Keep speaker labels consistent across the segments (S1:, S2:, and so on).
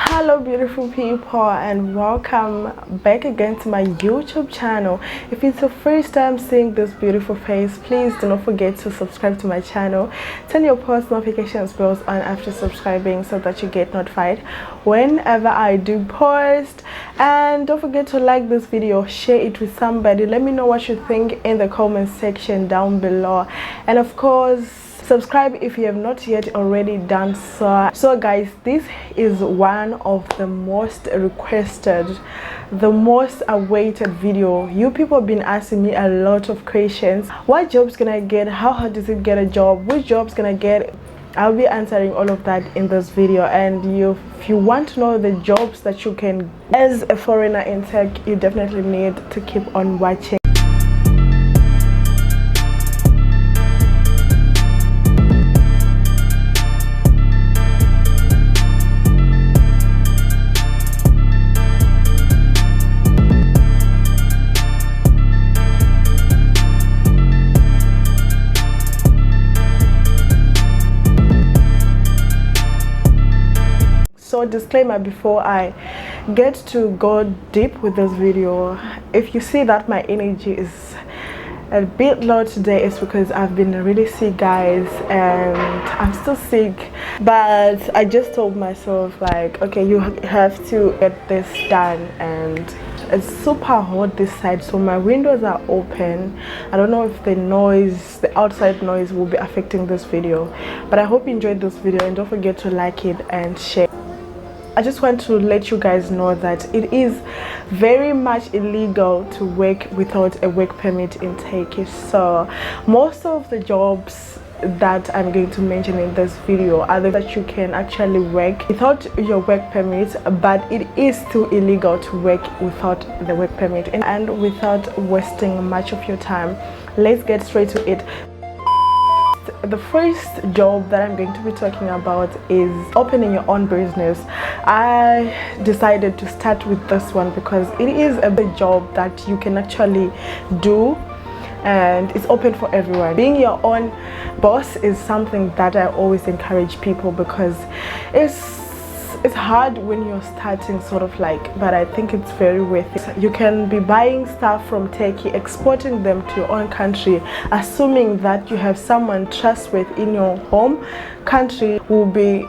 S1: Hello beautiful people, and welcome back again to my YouTube channel. If it's your first time seeing this beautiful face, please do not forget to subscribe to my channel. Turn your post notifications bells on after subscribing so that you get notified whenever I do post. And don't forget to like this video, share it with somebody. Let me know what you think in the comment section down below, and of course subscribe if you have not yet already done so. Guys, this is one of the most requested, the most awaited video. You people have been asking me a lot of questions. What jobs can I get? How hard is it get a job? Which jobs can I get? I'll be answering all of that in this video. And if you want to know the jobs that you can as a foreigner in tech, you definitely need to keep on watching. So disclaimer before I get to go deep with this video, if you see that my energy is a bit low today, it's because I've been really sick, guys, and I'm still sick. But I just told myself, like, okay, you have to get this done. And it's super hot this side, so my windows are open. I don't know if the outside noise will be affecting this video, but I hope you enjoyed this video, and don't forget to like it and share. I just want to let you guys know that it is very much illegal to work without a work permit in Turkey. So most of the jobs that I'm going to mention in this video are that you can actually work without your work permit, but it is still illegal to work without the work permit. And without wasting much of your time, let's get straight to it. The first job that I'm going to be talking about is opening your own business. I decided to start with this one because it is a big job that you can actually do, and it's open for everyone. Being your own boss is something that I always encourage people, because it's hard when you're starting, sort of like, but I think it's very worth it. You can be buying stuff from Turkey, exporting them to your own country, assuming that you have someone trustworthy in your home country who will be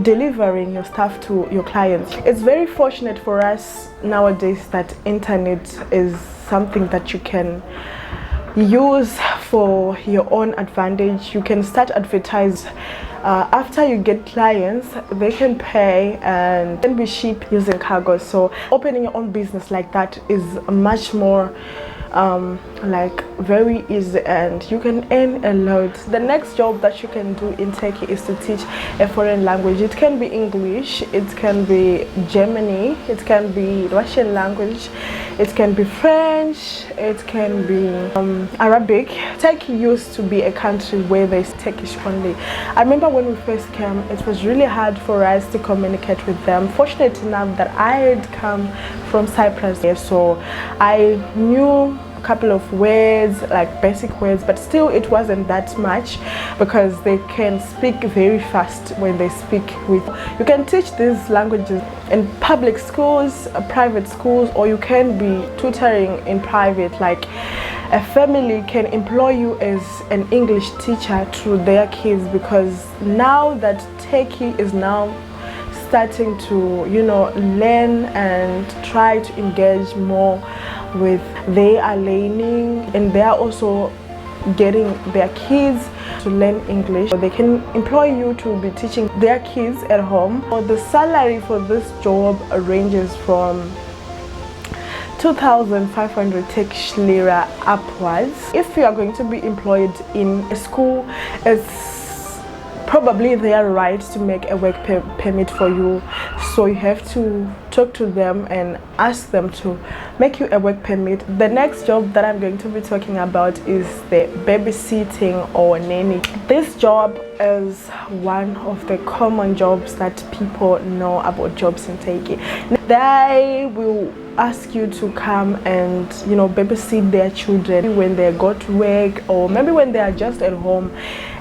S1: delivering your stuff to your clients. It's very fortunate for us nowadays that internet is something that you can use for your own advantage. You can start advertise. After you get clients, they can pay and can be shipped using cargo. So opening your own business like that is much more like very easy, and you can earn a lot. The next job that you can do in Turkey is to teach a foreign language. It can be English, it can be Germany, it can be Russian language, it can be French, it can be Arabic. Turkey used to be a country where there's Turkish only. I remember when we first came, it was really hard for us to communicate with them. Fortunate enough that I had come from Cyprus, so I knew a couple of words, like basic words, but still it wasn't that much, because they can speak very fast when they speak with you. You can teach these languages in public schools, private schools, or you can be tutoring in private. Like a family can employ you as an English teacher to their kids, because now that Turkey is now starting to, you know, learn and try to engage more with, they are learning, and they are also getting their kids to learn English. So they can employ you to be teaching their kids at home. So the salary for this job ranges from 2,500 Turkish lira upwards. If you are going to be employed in a school, it's probably their right to make a work permit for you, so you have to talk to them and ask them to make you a work permit. The next job that I'm going to be talking about is the babysitting or nanny. This job is one of the common jobs that people know about jobs in Turkey. They will ask you to come and, you know, babysit their children when they go to work, or maybe when they are just at home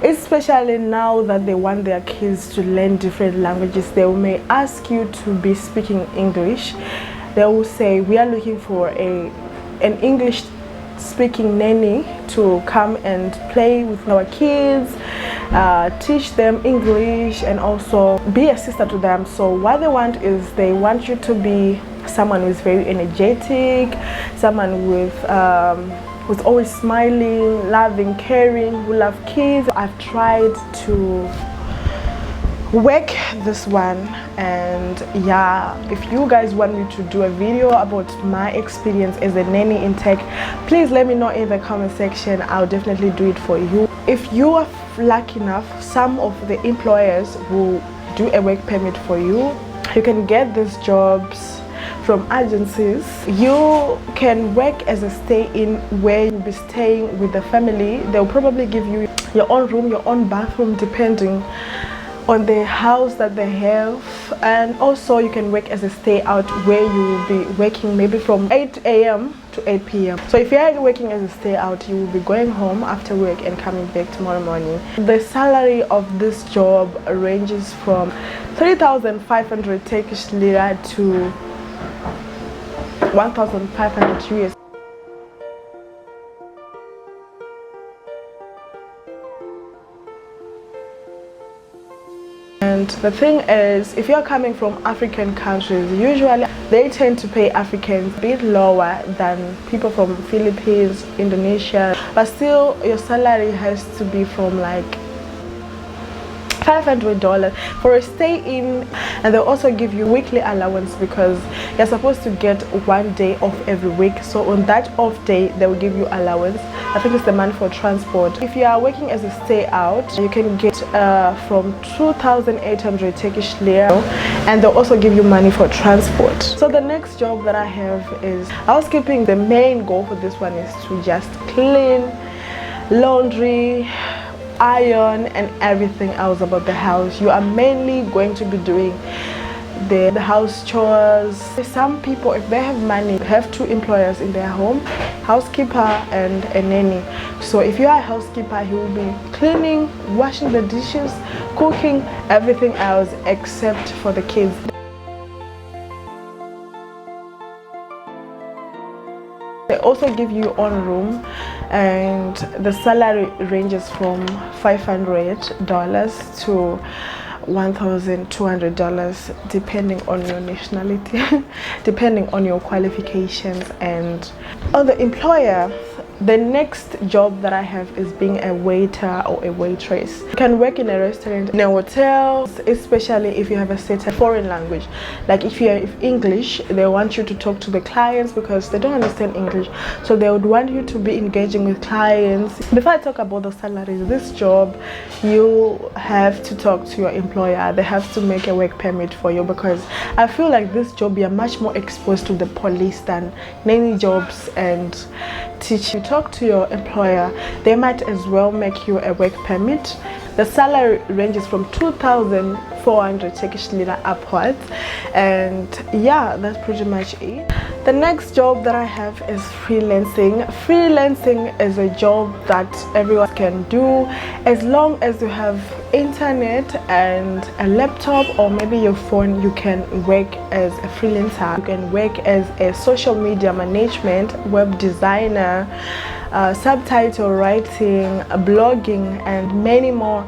S1: especially now that they want their kids to learn different languages. They may ask you to be speaking English. They will say, we are looking for an English speaking nanny to come and play with our kids, teach them English, and also be a sister to them. So what they want is, they want you to be someone who is very energetic, someone with who's always smiling, loving, caring, who love kids. I've tried to work this one, and yeah, if you guys want me to do a video about my experience as a nanny in tech, please let me know in the comment section. I'll definitely do it for you. If you are lucky enough, some of the employers will do a work permit for you. You can get these jobs from agencies. You can work as a stay-in, where you'll be staying with the family. They'll probably give you your own room, your own bathroom, depending on the house that they have. And also you can work as a stay out, where you will be working maybe from 8 a.m. to 8 p.m. So if you are working as a stay out, you will be going home after work and coming back tomorrow morning. The salary of this job ranges from 3,500 Turkish lira to 1,500 US. And the thing is, if you're coming from African countries, usually they tend to pay Africans a bit lower than people from Philippines, Indonesia, but still your salary has to be from like $500 for a stay-in. And they'll also give you weekly allowance, because you're supposed to get 1 day off every week. So on that off day, they will give you allowance. I think it's the money for transport. If you are working as a stay out, you can get from 2,800 Turkish lira, and they'll also give you money for transport. So the next job that I have is housekeeping. The main goal for this one is to just clean, laundry, iron, and everything else about the house. You are mainly going to be doing the house chores. Some people, if they have money, have 2 employers in their home, housekeeper and a nanny. So if you are a housekeeper, he will be cleaning, washing the dishes, cooking, everything else except for the kids. They also give you your own room, and the salary ranges from $500 to $1,200 depending on your nationality, depending on your qualifications and on the employer. The next job that I have is being a waiter or a waitress. You can work in a restaurant, in a hotel, especially if you have a certain foreign language. Like if English, they want you to talk to the clients because they don't understand English. So they would want you to be engaging with clients. Before I talk about the salaries, this job, you have to talk to your employer. They have to make a work permit for you, because I feel like this job, you're much more exposed to the police than nanny jobs and teaching. Talk to your employer, they might as well make you a work permit. The salary ranges from 2,400 Turkish lira upwards, and yeah, that's pretty much it. The next job that I have is freelancing. Freelancing is a job that everyone can do as long as you have internet and a laptop or maybe your phone. You can work as a freelancer. You can work as a social media management, web designer, subtitle writing, blogging, and many more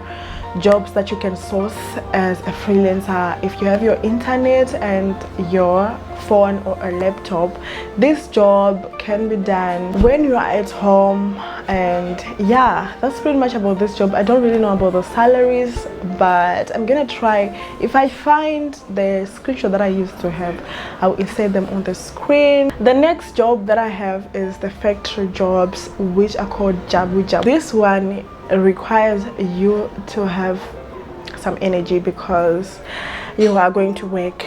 S1: jobs that you can source as a freelancer. If you have your internet and your phone or a laptop, this job can be done when you are at home. And yeah, that's pretty much about this job. I don't really know about the salaries, but I'm gonna try. If I find the screenshot that I used to have, I'll insert them on the screen. The next job that I have is the factory jobs, which are called jabu jabu. This one requires you to have some energy, because you are going to work.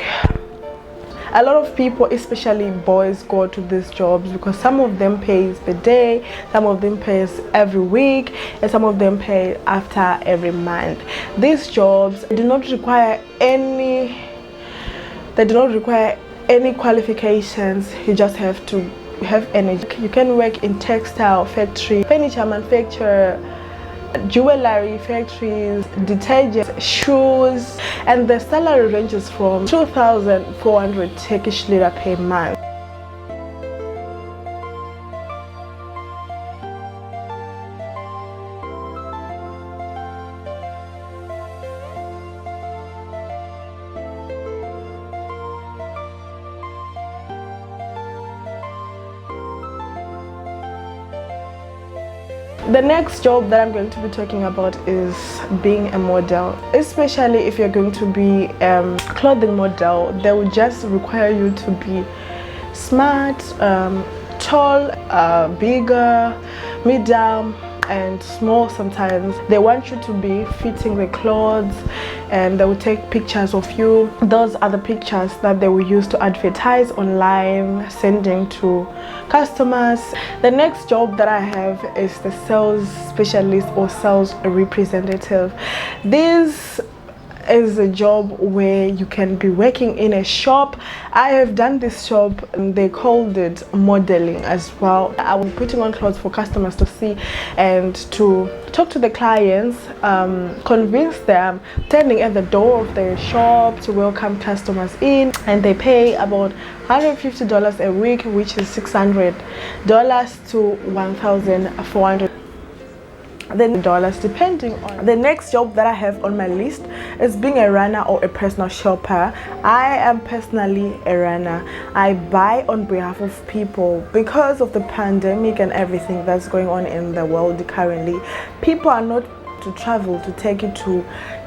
S1: A lot of people, especially boys, go to these jobs because some of them pays per day, some of them pays every week, and some of them pay after every month. These jobs do not require any qualifications. You just have to have energy. You can work in textile factory, furniture manufacturer, jewelry factories, detergent, shoes, and the salary ranges from 2,400 Turkish lira per month. The next job that I'm going to be talking about is being a model, especially if you're going to be a clothing model. They will just require you to be smart, tall, bigger, medium, and small. Sometimes they want you to be fitting the clothes, and they will take pictures of you. Those are the pictures that they will use to advertise online, sending to customers. The next job that I have is the sales specialist or sales representative. This is a job where you can be working in a shop. I have done this job, and they called it modeling as well. I was putting on clothes for customers to see and to talk to the clients, convince them, standing at the door of their shop to welcome customers in, and they pay about $150 a week, which is $600 to $1,400 dollars, depending on. The next job that I have on my list is being a runner or a personal shopper. I am personally a runner. I buy on behalf of people. Because of the pandemic and everything that's going on in the world currently, people are not to travel to take it to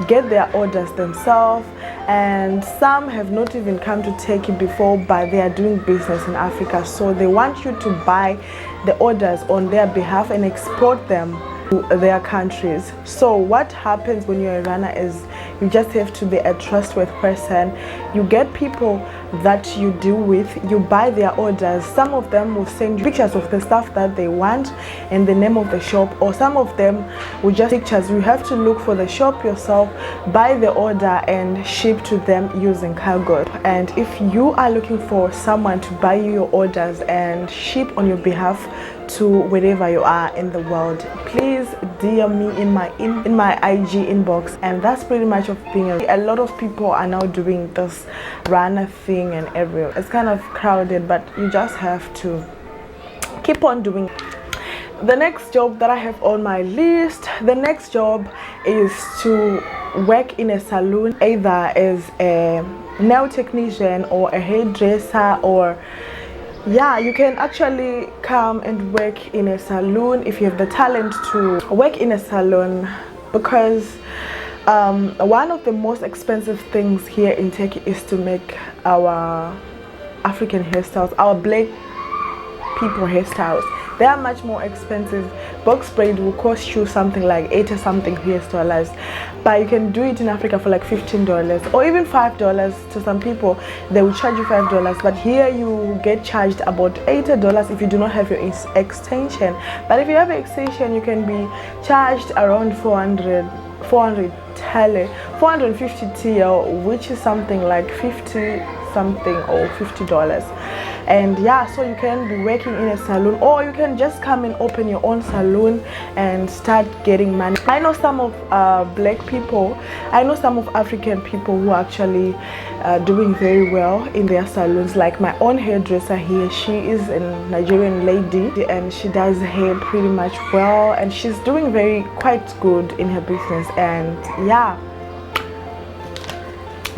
S1: get their orders themselves, and some have not even come to take it before, but they are doing business in Africa, so they want you to buy the orders on their behalf and export them to their countries. So what happens when you're a runner is you just have to be a trustworthy person. You get people that you deal with, you buy their orders. Some of them will send you pictures of the stuff that they want and the name of the shop, or some of them will just pictures. You have to look for the shop yourself, buy the order and ship to them using cargo. And if you are looking for someone to buy you your orders and ship on your behalf to wherever you are in the world, please DM me in my IG inbox. And that's pretty much of being a lot of people are now doing this runner thing, and everywhere it's kind of crowded, but you just have to keep on doing it. The next job that I have on my list, the next job is to work in a salon, either as a nail technician or a hairdresser, or yeah, you can actually come and work in a salon if you have the talent to work in a salon, because one of the most expensive things here in Turkey is to make our African hairstyles, our black people hairstyles. They are much more expensive. Box braid will cost you something like 80 something US dollars, but you can do it in Africa for like $15 or even $5. To some people they will charge you $5, but here you get charged about $80 if you do not have your extension. But if you have an extension, you can be charged around 450 TL, which is something like 50 something or $50. And yeah, so you can be working in a salon, or you can just come and open your own salon and start getting money. I know some of black people, I know some of African people who are actually doing very well in their salons. Like my own hairdresser here, she is a Nigerian lady and she does hair pretty much well, and she's doing quite good in her business. And yeah,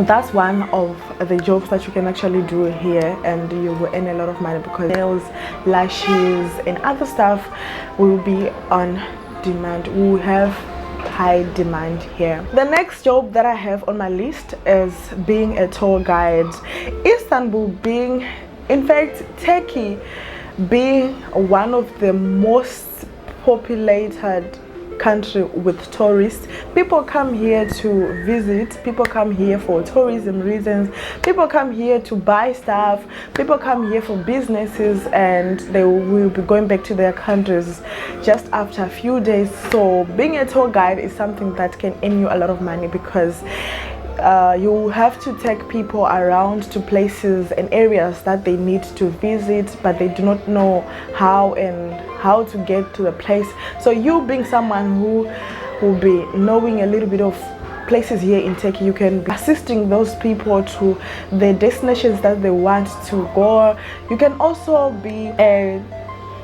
S1: that's one of the jobs that you can actually do here, and you will earn a lot of money, because nails, lashes and other stuff will be on demand. We will have high demand here. The next job that I have on my list is being a tour guide. Istanbul being, in fact, Turkey being one of the most populated country with tourists. People come here to visit, people come here for tourism reasons, people come here to buy stuff, people come here for businesses, and they will be going back to their countries just after a few days. So being a tour guide is something that can earn you a lot of money, because you have to take people around to places and areas that they need to visit, but they do not know how to get to the place. So you being someone who will be knowing a little bit of places here in Turkey, you can be assisting those people to the destinations that they want to go. You can also be a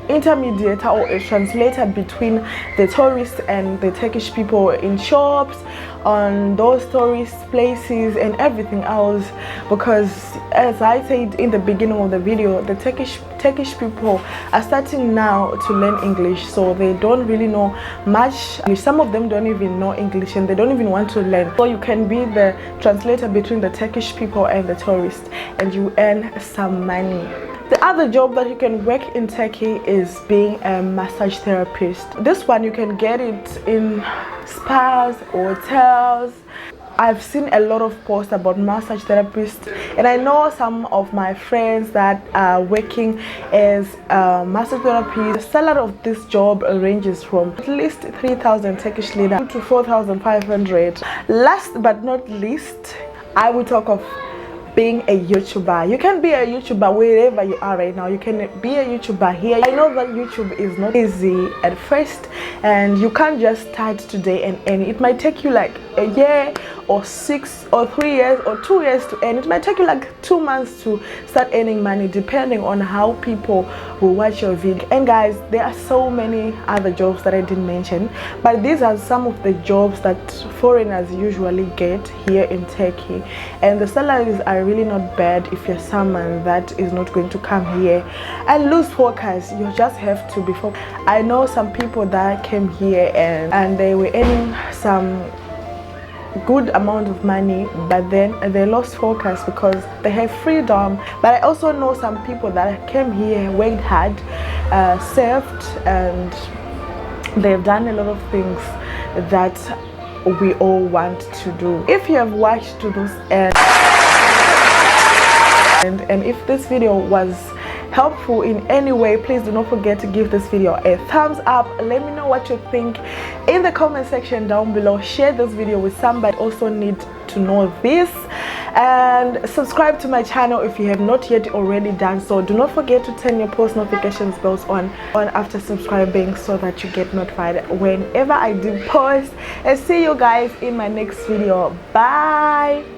S1: intermediator or a translator between the tourists and the Turkish people in shops, on those tourist places and everything else, because as I said in the beginning of the video, the Turkish people are starting now to learn English, so they don't really know much. Some of them don't even know English and they don't even want to learn. So you can be the translator between the Turkish people and the tourists, and you earn some money. The other job that you can work in Turkey is being a massage therapist. This one you can get it in spas or hotels. I've seen a lot of posts about massage therapists, and I know some of my friends that are working as massage therapists. The salary of this job ranges from at least 3,000 Turkish lira to 4,500. Last but not least, I will talk of being a YouTuber. You can be a YouTuber wherever you are right now. You can be a YouTuber here. I know that YouTube is not easy at first, and you can't just start today and earn. It might take you like a year or 6 or 3 years or 2 years to earn. It might take you like 2 months to start earning money, depending on how people will watch your video. And guys, there are so many other jobs that I didn't mention, but these are some of the jobs that foreigners usually get here in Turkey, and the salaries are really not bad if you're someone that is not going to come here and lose focus. You just have to be focused. I know some people that came here and they were earning some good amount of money, but then they lost focus because they have freedom. But I also know some people that came here, worked hard, served, and they've done a lot of things that we all want to do. If you have watched to this end, and if this video was helpful in any way, please do not forget to give this video a thumbs up. Let me know what you think in the comment section down below. Share this video with somebody also need to know this, and subscribe to my channel if you have not yet already done so. Do not forget to turn your post notifications bells on after subscribing, so that you get notified whenever I do post. And see you guys in my next video. Bye.